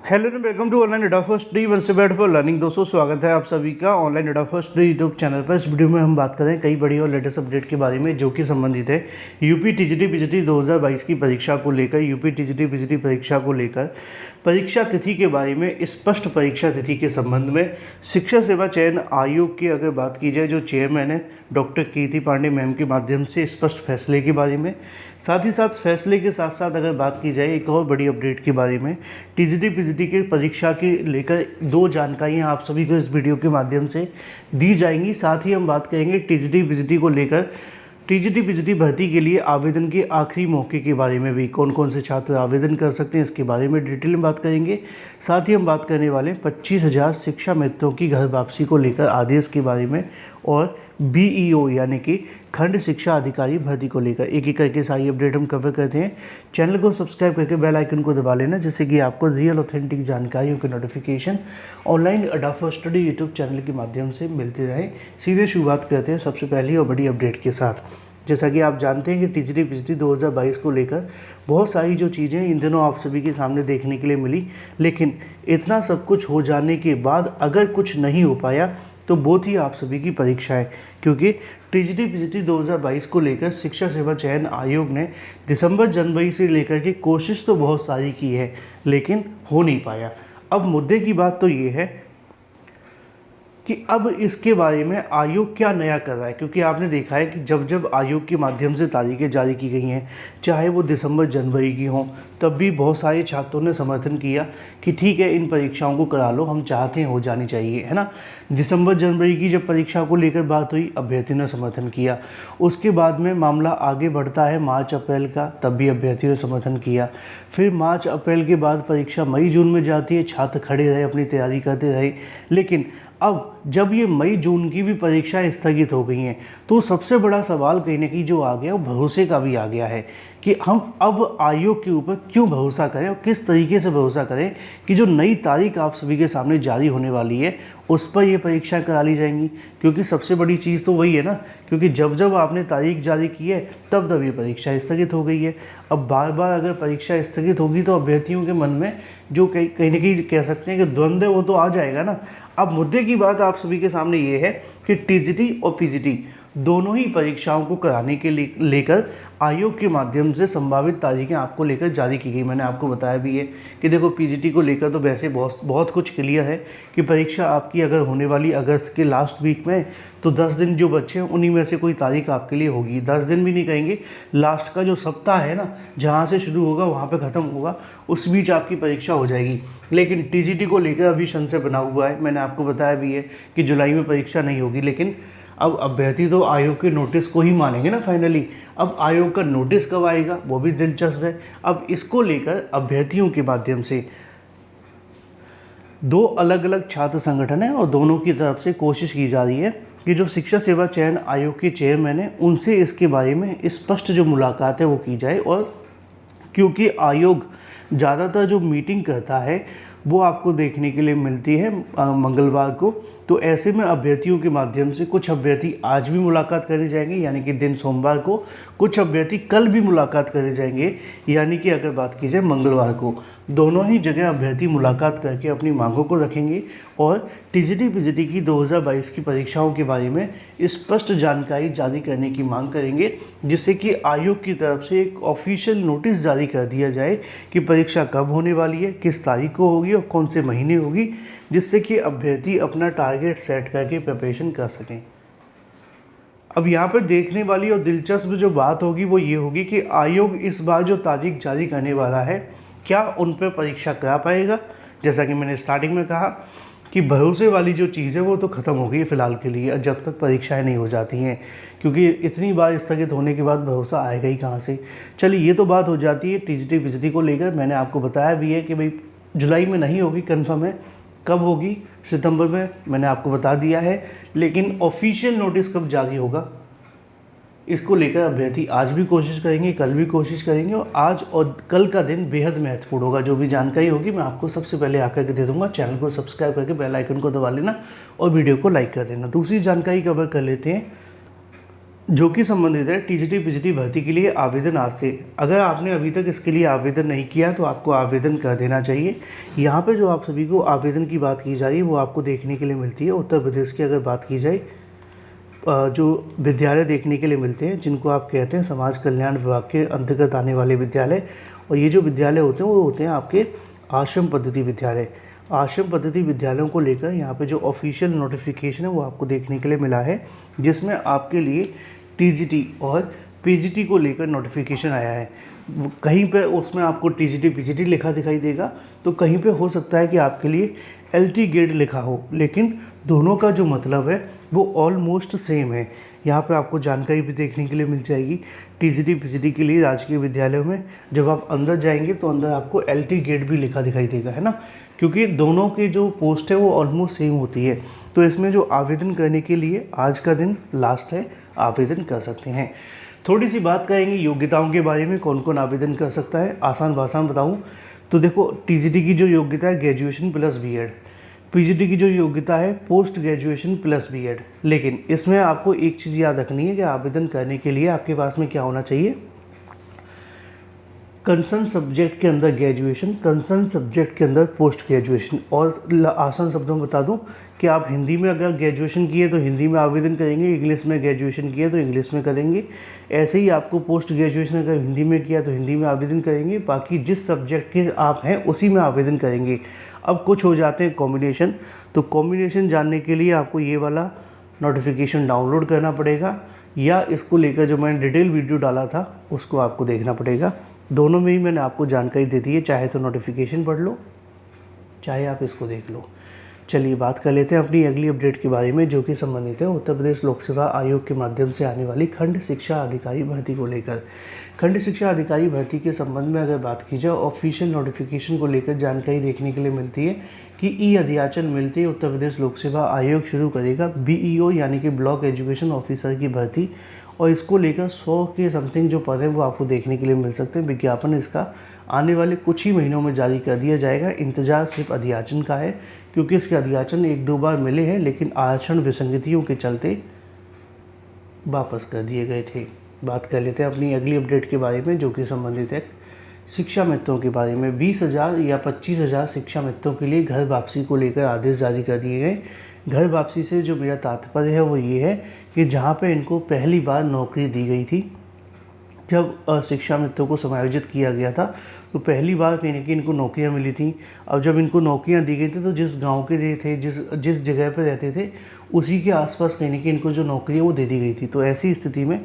Hello and welcome to online data first day one से bed for learning. दोस्तों स्वागत है आप सभी का online data first day YouTube channel पर। इस वीडियो में हम बात करें कई बड़ी और लेटेस्ट अपडेट के बारे में जो कि संबंधित है यूपी टीजीटी पीजीटी 2022 की परीक्षा को लेकर। यूपी टीजीटी पीजीटी परीक्षा को लेकर परीक्षा तिथि के बारे में, स्पष्ट परीक्षा तिथि के संबंध में शिक्षा सेवा चयन आयोग की अगर बात की जाए, जो चेयरमैन है डॉक्टर कीर्ति पांडे मैम के माध्यम से स्पष्ट फैसले के बारे में, साथ ही साथ फैसले के साथ साथ अगर बात की जाए एक और बड़ी अपडेट के बारे में, टीजीटी पीजीटी के परीक्षा के लेकर दो जानकारियां आप सभी को इस वीडियो के माध्यम से दी जाएंगी। साथ ही हम बात करेंगे टीजीटी पीजीटी को लेकर, टीजीटी पीजीटी भर्ती के लिए आवेदन के आखिरी मौके के बारे में भी, कौन कौन से छात्र आवेदन कर सकते हैं इसके बारे में डिटेल में बात करेंगे। साथ ही हम बात करने वाले 25,000 शिक्षा मित्रों की घर वापसी को लेकर आदेश के बारे में, और बीईओ यानी कि खंड शिक्षा अधिकारी भर्ती को लेकर एक एक करके सारी अपडेट हम कवर करते हैं। चैनल को सब्सक्राइब करके बेल आइकन को दबा लेना, जिससे कि आपको रियल ऑथेंटिक जानकारियों के notification online data first study YouTube channel के माध्यम से मिलते रहे। सीधे शुरुआत करते हैं सबसे पहली और बड़ी अपडेट के साथ। जैसा कि आप जानते हैं कि टीजीटी पीजीटी 2022 को लेकर बहुत सारी जो चीज़ें इन दिनों आप सभी के सामने देखने के लिए मिली, लेकिन इतना सब कुछ हो जाने के बाद अगर कुछ नहीं हो पाया तो बहुत ही आप सभी की परीक्षा है, क्योंकि टीजीटी पीजीटी 2022 को लेकर शिक्षा सेवा चयन आयोग ने दिसंबर जनवरी से लेकर के कोशिश तो बहुत सारी की है, लेकिन हो नहीं पाया। अब मुद्दे की बात तो ये है कि अब इसके बारे में आयोग क्या नया कर रहा है, क्योंकि आपने देखा है कि जब जब आयोग के माध्यम से तारीखें जारी की गई हैं, चाहे वो दिसंबर जनवरी की हों, तब भी बहुत सारे छात्रों ने समर्थन किया कि ठीक है इन परीक्षाओं को करा लो, हम चाहते हैं हो जानी चाहिए, है ना। दिसंबर जनवरी की जब परीक्षा को लेकर बात हुई, अभ्यर्थियों ने समर्थन किया। उसके बाद में मामला आगे बढ़ता है मार्च अप्रैल का, तब भी अभ्यर्थियों ने समर्थन किया। फिर मार्च अप्रैल के बाद परीक्षा मई जून में जाती है, छात्र खड़े रहे, अपनी तैयारी करते रहे। लेकिन अब जब ये मई जून की भी परीक्षाएं स्थगित हो गई हैं, तो सबसे बड़ा सवाल कहीं ना कहीं जो आ गया वो भरोसे का भी आ गया है कि हम अब आयोग के ऊपर क्यों भरोसा करें और किस तरीके से भरोसा करें कि जो नई तारीख आप सभी के सामने जारी होने वाली है उस पर ये परीक्षाएं करा ली जाएंगी। क्योंकि सबसे बड़ी चीज़ तो वही है ना, क्योंकि जब जब आपने तारीख जारी की है तब तब ये परीक्षा स्थगित हो गई है। अब बार बार अगर परीक्षा स्थगित होगी तो अभ्यर्थियों के मन में जो कहीं ना कहीं कह सकते हैं कि द्वंद्व है, वो तो आ जाएगा ना। अब मुद्दे की बात आप सभी के सामने ये है कि टीजीटी और पीजीटी दोनों ही परीक्षाओं को कराने के लेकर आयोग के माध्यम से संभावित तारीखें आपको लेकर जारी की गई। मैंने आपको बताया भी है कि देखो पीजीटी को लेकर तो वैसे बहुत कुछ क्लियर है कि परीक्षा आपकी अगर होने वाली अगस्त के लास्ट वीक में, तो 10 दिन जो बच्चे हैं उन्हीं में से कोई तारीख आपके लिए होगी। 10 दिन भी नहीं कहेंगे, लास्ट का जो सप्ताह है ना, जहाँ से शुरू होगा वहाँ पर ख़त्म होगा, उस बीच आपकी परीक्षा हो जाएगी। लेकिन टीजीटी को लेकर अभी संशय बना हुआ है। मैंने आपको बताया भी है कि जुलाई में परीक्षा नहीं होगी, लेकिन अब अभ्यर्थी तो आयोग के नोटिस को ही मानेंगे ना फाइनली। अब आयोग का नोटिस कब आएगा वो भी दिलचस्प है। अब इसको लेकर अभ्यर्थियों के माध्यम से दो अलग अलग छात्र संगठन हैं और दोनों की तरफ से कोशिश की जा रही है कि जो शिक्षा सेवा चयन आयोग के चेयरमैन हैं उनसे इसके बारे में स्पष्ट जो मुलाकात है वो की जाए। और क्योंकि आयोग ज़्यादातर जो मीटिंग करता है वो आपको देखने के लिए मिलती है मंगलवार को, तो ऐसे में अभ्यर्थियों के माध्यम से कुछ अभ्यर्थी आज भी मुलाकात करने जाएंगे यानी कि दिन सोमवार को, कुछ अभ्यर्थी कल भी मुलाकात करने जाएंगे यानी कि अगर बात की जाए मंगलवार को। दोनों ही जगह अभ्यर्थी मुलाकात करके अपनी मांगों को रखेंगे और टीजीटी पीजीटी की 2022 की परीक्षाओं के बारे में स्पष्ट जानकारी जारी करने की मांग करेंगे, जिससे कि आयोग की तरफ से एक ऑफिशियल नोटिस जारी कर दिया जाए कि परीक्षा कब होने वाली है, किस तारीख को होगी और कौन से महीने होगी, जिससे कि अभ्यर्थी अपना टारगेट सेट करके प्रिपरेशन कर सकें। अब यहाँ पर देखने वाली और दिलचस्प जो बात होगी वो ये होगी कि आयोग इस बार जो तारीख जारी करने वाला है, क्या उन पर परीक्षा करा पाएगा। जैसा कि मैंने स्टार्टिंग में कहा कि भरोसे वाली जो चीज़ है वो तो ख़त्म हो गई है फ़िलहाल के लिए, जब तक परीक्षाएं नहीं हो जाती हैं, क्योंकि इतनी बार स्थगित होने के बाद भरोसा आएगा ही कहाँ से। चलिए ये तो बात हो जाती है टीजीटी पीजीटी को लेकर। मैंने आपको बताया भी है कि भाई जुलाई में नहीं होगी, कन्फर्म है। कब होगी, सितंबर में, मैंने आपको बता दिया है। लेकिन ऑफिशियल नोटिस कब जारी होगा इसको लेकर अभ्यर्थी आज भी कोशिश करेंगे, कल भी कोशिश करेंगे, और आज और कल का दिन बेहद महत्वपूर्ण होगा। जो भी जानकारी होगी मैं आपको सबसे पहले आकर के दे दूंगा। चैनल को सब्सक्राइब करके बेल आइकन को दबा लेना और वीडियो को लाइक कर देना। दूसरी जानकारी कवर कर लेते हैं जो कि संबंधित है टीजीटी पीजीटी भर्ती के लिए आवेदन आज से। अगर आपने अभी तक इसके लिए आवेदन नहीं किया तो आपको आवेदन कर देना चाहिए। यहाँ पे जो आप सभी को आवेदन की बात की जा रही है वो आपको देखने के लिए मिलती है उत्तर प्रदेश की। अगर बात की जाए जो विद्यालय देखने के लिए मिलते हैं जिनको आप कहते हैं समाज कल्याण विभाग के अंतर्गत आने वाले विद्यालय, और ये जो विद्यालय होते हैं वो होते हैं आपके आश्रम पद्धति विद्यालय। आश्रम पद्धति विद्यालयों को लेकर यहाँ पे जो ऑफिशियल नोटिफिकेशन है वो आपको देखने के लिए मिला है, जिसमें आपके लिए टीजीटी और पीजीटी को लेकर नोटिफिकेशन आया है। कहीं पे उसमें आपको टीजीटी पीजीटी लिखा दिखाई देगा, तो कहीं पे हो सकता है कि आपके लिए एलटी ग्रेड लिखा हो, लेकिन दोनों का जो मतलब है वो ऑलमोस्ट सेम है। यहाँ पे आपको जानकारी भी देखने के लिए मिल जाएगी। टीजीटी पीजीटी के लिए राजकीय विद्यालयों में जब आप अंदर जाएंगे तो अंदर आपको एलटी ग्रेड भी लिखा दिखाई देगा, है ना, क्योंकि दोनों की जो पोस्ट है वो ऑलमोस्ट सेम होती है। तो इसमें जो आवेदन करने के लिए आज का दिन लास्ट है, आवेदन कर सकते हैं। थोड़ी सी बात करेंगे योग्यताओं के बारे में, कौन कौन आवेदन कर सकता है। आसान भाषा में बताऊँ तो देखो, टीजीटी की जो योग्यता है ग्रेजुएशन प्लस बीएड, पीजीटी की जो योग्यता है पोस्ट ग्रेजुएशन प्लस बीएड। लेकिन इसमें आपको एक चीज़ याद रखनी है कि आवेदन करने के लिए आपके पास में क्या होना चाहिए, कंसर्न सब्जेक्ट के अंदर ग्रेजुएशन, कंसर्न सब्जेक्ट के अंदर पोस्ट ग्रेजुएशन। और आसान शब्दों में बता दूं कि आप हिंदी में अगर ग्रेजुएशन किए तो हिंदी में आवेदन करेंगे, इंग्लिश में ग्रेजुएशन किए तो इंग्लिश में करेंगे। ऐसे ही आपको पोस्ट ग्रेजुएशन अगर हिंदी में किया तो हिंदी में आवेदन करेंगे, बाकी जिस सब्जेक्ट के आप हैं उसी में आवेदन करेंगे। अब कुछ हो जाते हैं कॉम्बिनेशन, तो कॉम्बिनेशन जानने के लिए आपको ये वाला नोटिफिकेशन डाउनलोड करना पड़ेगा, या इसको लेकर जो मैंने डिटेल वीडियो डाला था उसको आपको देखना पड़ेगा। दोनों में ही मैंने आपको जानकारी दे दी है, चाहे तो नोटिफिकेशन पढ़ लो, चाहे आप इसको देख लो। चलिए बात कर लेते हैं अपनी अगली अपडेट के बारे में, जो कि संबंधित है उत्तर प्रदेश लोक सेवा आयोग के माध्यम से आने वाली खंड शिक्षा अधिकारी भर्ती को लेकर। खंड शिक्षा अधिकारी भर्ती के संबंध में अगर बात की जाए, ऑफिशियल नोटिफिकेशन को लेकर जानकारी देखने के लिए मिलती है कि ई अध्याचन मिलते ही उत्तर प्रदेश लोक सेवा आयोग शुरू करेगा बीईओ यानी कि ब्लॉक एजुकेशन ऑफिसर की भर्ती, और इसको लेकर 100 के समथिंग जो पद हैं वो आपको देखने के लिए मिल सकते हैं। विज्ञापन इसका आने वाले कुछ ही महीनों में जारी कर दिया जाएगा। इंतजार सिर्फ अध्याचन का है, क्योंकि इसके अध्याचन 1-2 बार मिले हैं, लेकिन आरक्षण विसंगतियों के चलते वापस कर दिए गए थे। बात कर लेते हैं अपनी अगली अपडेट के बारे में, जो कि संबंधित है शिक्षा मित्रों के बारे में। 20,000 या 25,000 शिक्षा मित्रों के लिए घर वापसी को लेकर आदेश जारी कर दिए गए। घर वापसी से जो मेरा तात्पर्य है वो ये है कि जहाँ पे इनको पहली बार नौकरी दी गई थी, जब शिक्षा मित्रों को समायोजित किया गया था तो पहली बार कहीं ना कहीं इनको नौकरियाँ मिली थी। अब जब इनको नौकरियाँ दी गई थी तो जिस गांव के थे, जिस जगह पर रहते थे, उसी के आसपास कहीं ना कहीं इनको जो नौकरी है वो दे दी गई थी। तो ऐसी स्थिति में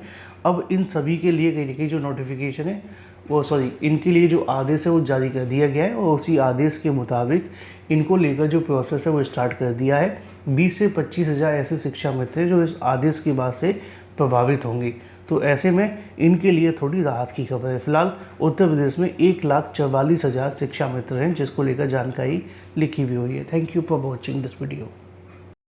अब इन सभी के लिए कहीं ना कहीं जो नोटिफिकेशन है वो इनके लिए जो आदेश है वो जारी कर दिया गया है, और उसी आदेश के मुताबिक इनको लेकर जो प्रोसेस है वो स्टार्ट कर दिया है। 20 से 25,000 ऐसे शिक्षा मित्र हैं जो इस आदेश के बाद से प्रभावित होंगे। तो ऐसे में इनके लिए थोड़ी राहत की खबर है। फिलहाल उत्तर प्रदेश में 1,44,000 शिक्षा मित्र हैं जिसको लेकर जानकारी लिखी हुई है। Thank you for watching this video.